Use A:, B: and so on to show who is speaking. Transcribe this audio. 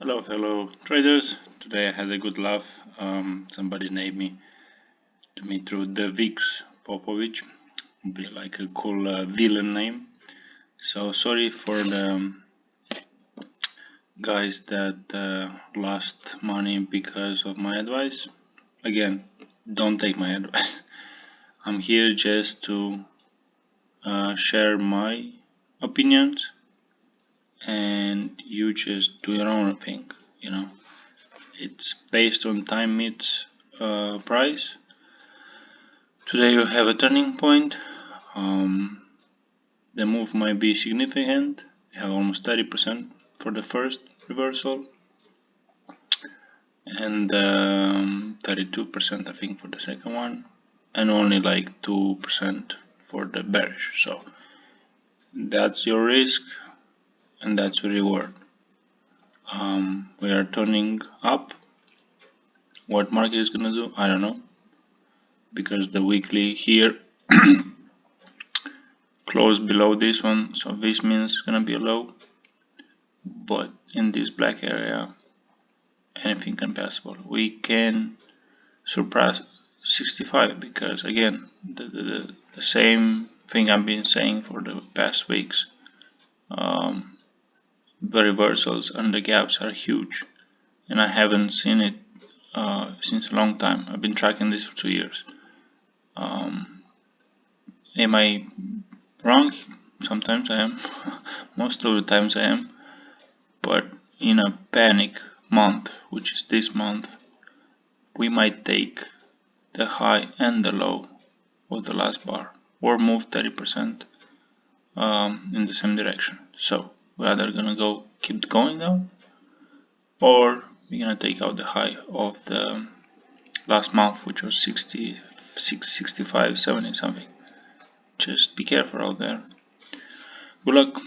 A: Hello traders. Today I had a good laugh. Somebody named me through the VIX Popovich. Be like a cool villain name. So sorry for the guys that lost money because of my advice. Again, don't take my advice. I'm here just to share my opinions, and you just do your own thing. It's based on time meets price. Today you have a turning point. The move might be significant. You have almost 30% for the first reversal and 32% I think for the second one, and only like 2% for the bearish. So that's your risk and that's your reward. We are turning up. What market is gonna do, I don't know, because the weekly here closed below this one, so this means it's gonna be a low. But in this black area, anything can be possible. We can surpass 65 because again, the same thing I've been saying for the past weeks. The reversals and the gaps are huge, and I haven't seen it since a long time. I've been tracking this for 2 years. Am I wrong? Sometimes I am. Most of the times I am. But in a panic month, which is this month, we might take the high and the low of the last bar or move 30% in the same direction. So we're either gonna keep going down, or we're gonna take out the high of the last month, which was 66, 65, 70 something. Just be careful out there. Good luck.